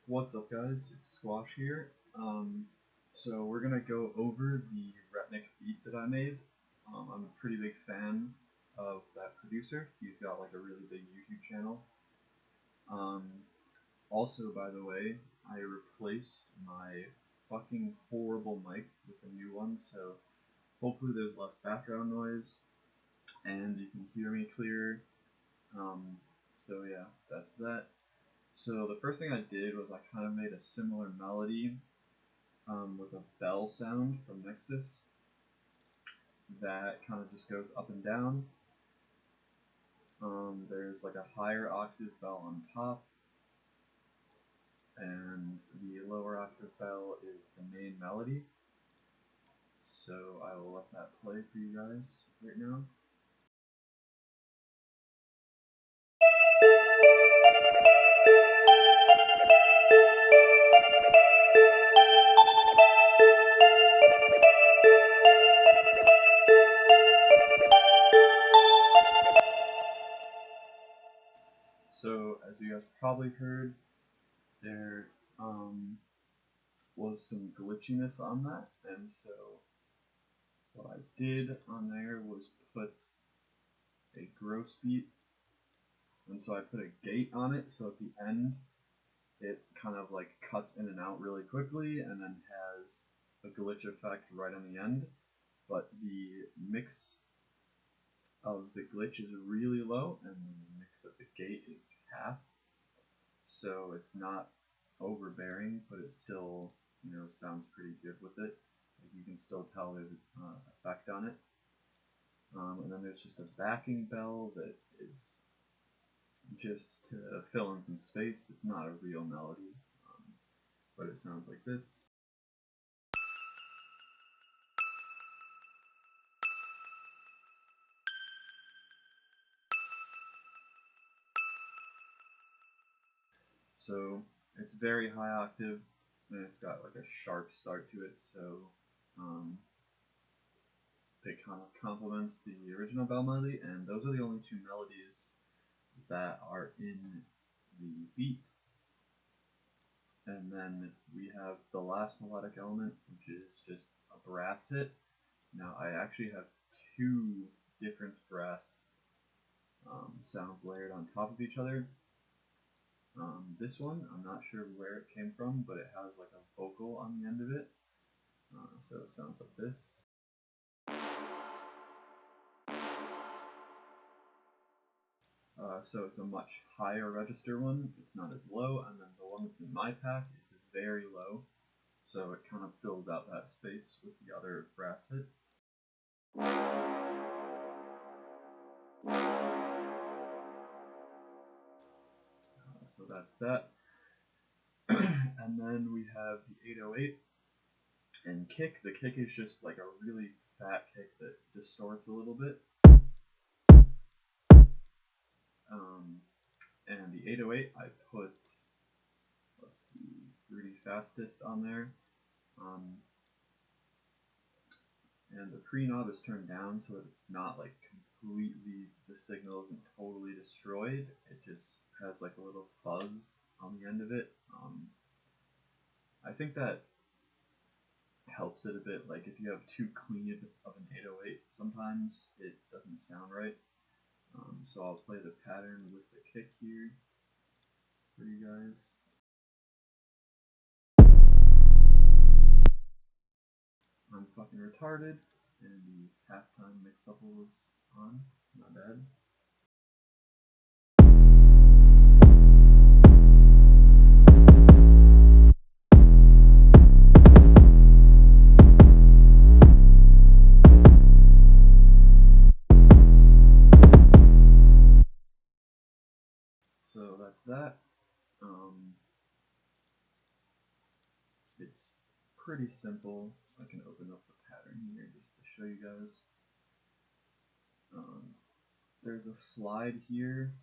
What's up, guys? It's Squash here. So we're gonna go over the RETNIK beat that I made. I'm a pretty big fan of that producer. He's got like a really big YouTube channel. Also, by the way, I replaced my fucking horrible mic with a new one, so hopefully there's less background noise and you can hear me clearer. So yeah, that's that. So the first thing I did was I kind of made a similar melody with a bell sound from Nexus that kind of just goes up and down. There's like a higher octave bell on top, and the lower octave bell is the main melody. So I will let that play for you guys right now. So, as you guys probably heard, there was some glitchiness on that, and so what I did on there was put a gross beat, and so I put a gate on it, so at the end it kind of like cuts in and out really quickly, and then has a glitch effect right on the end, but the mix of the glitch is really low, and the mix of the gate is half, so it's not overbearing, but it still, sounds pretty good with it. Like you can still tell there's an effect on it. And then there's just a backing bell that is just to fill in some space. It's not a real melody, but it sounds like this. So it's very high octave, and it's got like a sharp start to it, so it kind of complements the original bell melody, and those are the only two melodies that are in the beat. And then we have the last melodic element, which is just a brass hit. Now I actually have two different brass sounds layered on top of each other. This one, I'm not sure where it came from, but it has like a vocal on the end of it. So it sounds like this. So it's a much higher register one. It's not as low, and then the one that's in my pack is very low. So it kind of fills out that space with the other brass hit. So that's that. And then we have the 808 and kick. The kick is just like a really fat kick that distorts a little bit. And the 808, I put, let's see, 3D Fastest on there. And the pre-knob is turned down so that it's not like completely, the signal isn't totally destroyed. It just has like a little fuzz on the end of it. I think that helps it a bit. Like if you have too clean of an 808, sometimes it doesn't sound right. So I'll play the pattern with the kick here for you guys. I'm fucking retarded, and the halftime mix-up was on. Not bad. So that's that. It's pretty simple. I can open up the pattern here just to show you guys. There's a slide here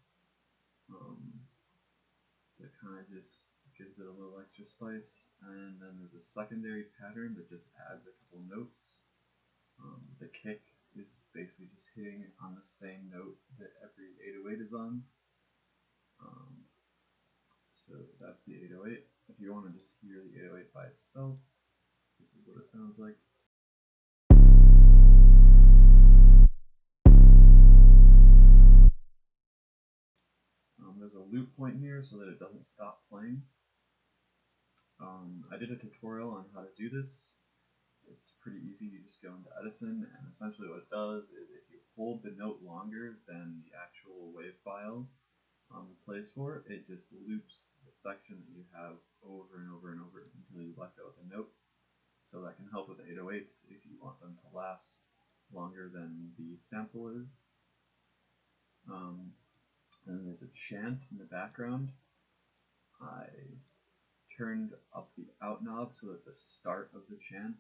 that kind of just gives it a little extra spice, and then there's a secondary pattern that just adds a couple notes. The kick is basically just hitting on the same note that every 808 is on. So that's the 808. If you want to just hear the 808 by itself, this is what it sounds like. There's a loop point here so that it doesn't stop playing. I did a tutorial on how to do this. It's pretty easy. You just go into Edison, and essentially what it does is if you hold the note longer than the actual wave file plays for, it just loops the section that you have over and over and over until you let go of the note. So that can help with 808s if you want them to last longer than the sample is. And then there's a chant in the background. I turned up the out knob so that the start of the chant,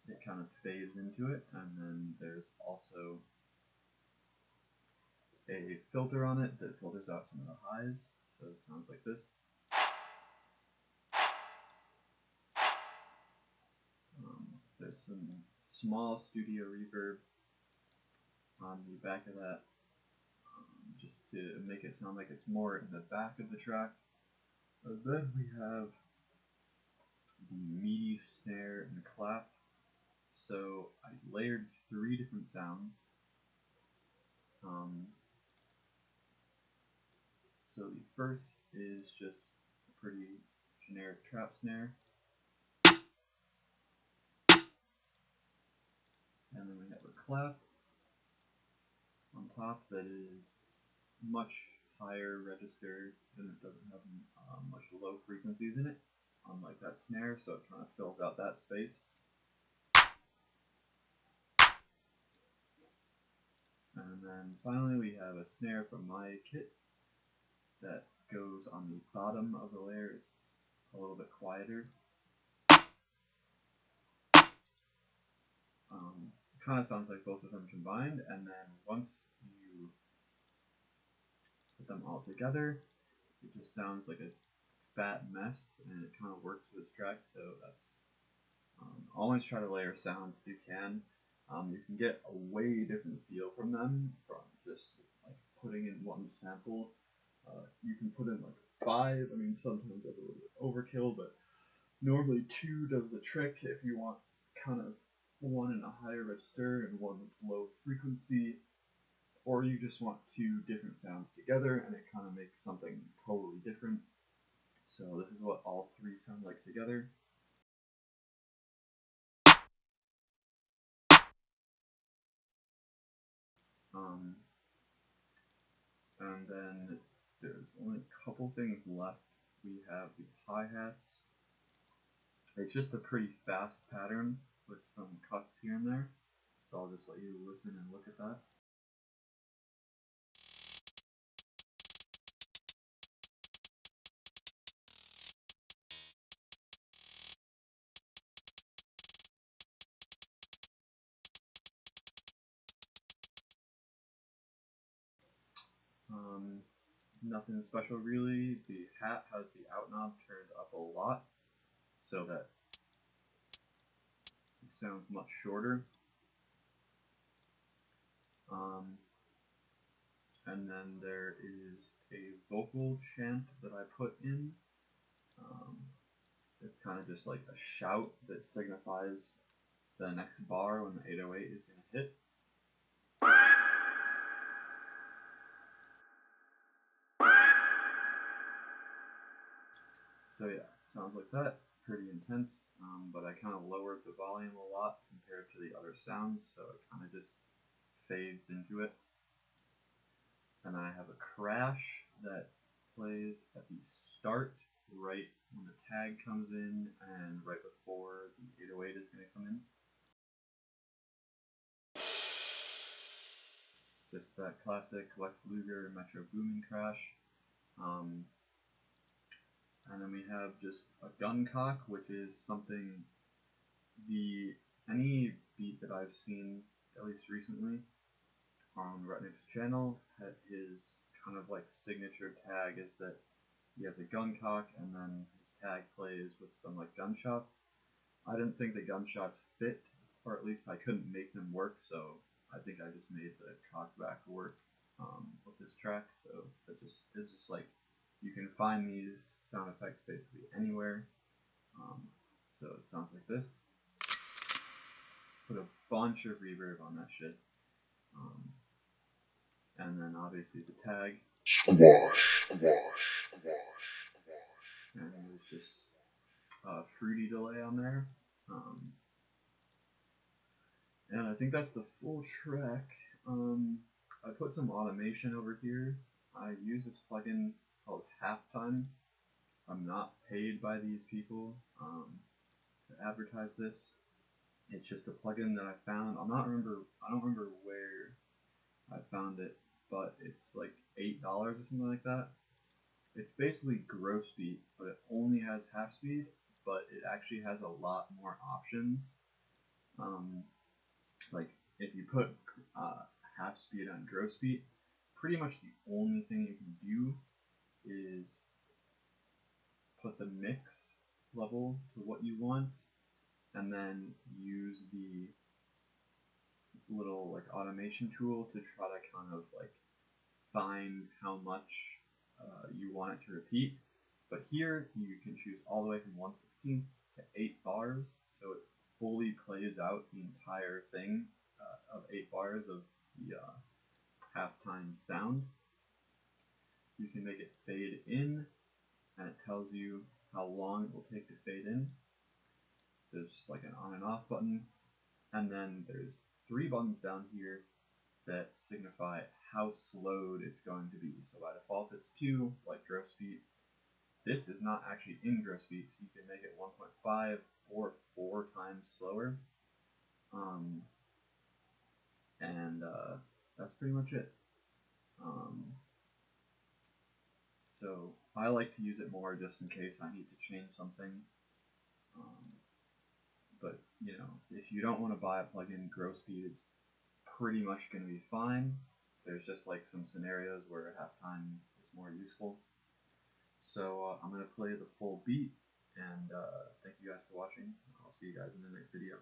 it kind of fades into it, and then there's also a filter on it that filters out some of the highs, so it sounds like this. There's some small studio reverb on the back of that, just to make it sound like it's more in the back of the track. Then we have the MIDI snare and clap. So I layered 3 different sounds. So the first is just a pretty generic trap snare. And then we have a clap on top that is much higher register, and it doesn't have much low frequencies in it, unlike that snare, so it kind of fills out that space. And then finally we have a snare from my kit that goes on the bottom of the layer. It's a little bit quieter. Kind of sounds like both of them combined, and then once you put them all together, it just sounds like a fat mess, and it kind of works for this track. So that's always try to layer sounds if you can. You can get a way different feel from them from just like putting in one sample. You can put in like 5. I mean, sometimes that's a little bit overkill, but normally 2 does the trick if you want kind of one in a higher register and one that's low frequency, or you just want 2 different sounds together and it kind of makes something totally different. So this is what all 3 sound like together. And then there's only a couple things left. We have the hi-hats. It's just a pretty fast pattern with some cuts here and there. So I'll just let you listen and look at that. Nothing special really. The hat has the out knob turned up a lot so that it sounds much shorter. And then there is a vocal chant that I put in. It's kind of just like a shout that signifies the next bar when the 808 is going to hit. So yeah, sounds like that. Pretty intense, but I kind of lowered the volume a lot compared to the other sounds, so it kind of just fades into it. And then I have a crash that plays at the start, right when the tag comes in, and right before the 808 is going to come in. Just that classic Lex Luger Metro Boomin crash. And then we have just a gun cock, which is something any beat that I've seen, at least recently, on RETNIK's channel, his kind of like signature tag is that he has a gun cock and then his tag plays with some like gunshots. I didn't think the gunshots fit, or at least I couldn't make them work, so I think I just made the cock back work with this track. So it is just like You can find these sound effects basically anywhere. So it sounds like this. Put a bunch of reverb on that shit. And then obviously the tag. Squash, squash, squash, squash. And there's just a fruity delay on there. And I think that's the full track. I put some automation over here. I use this plugin called Halftime. I'm not paid by these people to advertise this. It's just a plugin that I found. I don't remember where I found it, but it's like $8 or something like that. It's basically gross beat, but it only has half speed, but it actually has a lot more options. Like if you put half speed on gross beat, pretty much the only thing you can do is put the mix level to what you want, and then use the little like automation tool to try to kind of like find how much you want it to repeat. But here you can choose all the way from 1/16 to 8 bars, so it fully plays out the entire thing of 8 bars of the halftime sound. You can make it fade in, and it tells you how long it will take to fade in. There's just like an on and off button, and then there's 3 buttons down here that signify how slowed it's going to be. So by default it's 2, like gross beat. This is not actually in gross beat, so you can make it 1.5 or 4 times slower. And that's pretty much it. So I like to use it more just in case I need to change something. But you know, if you don't want to buy a plugin, gross beat is pretty much going to be fine. There's just like some scenarios where halftime is more useful. So I'm going to play the full beat, and thank you guys for watching. I'll see you guys in the next video.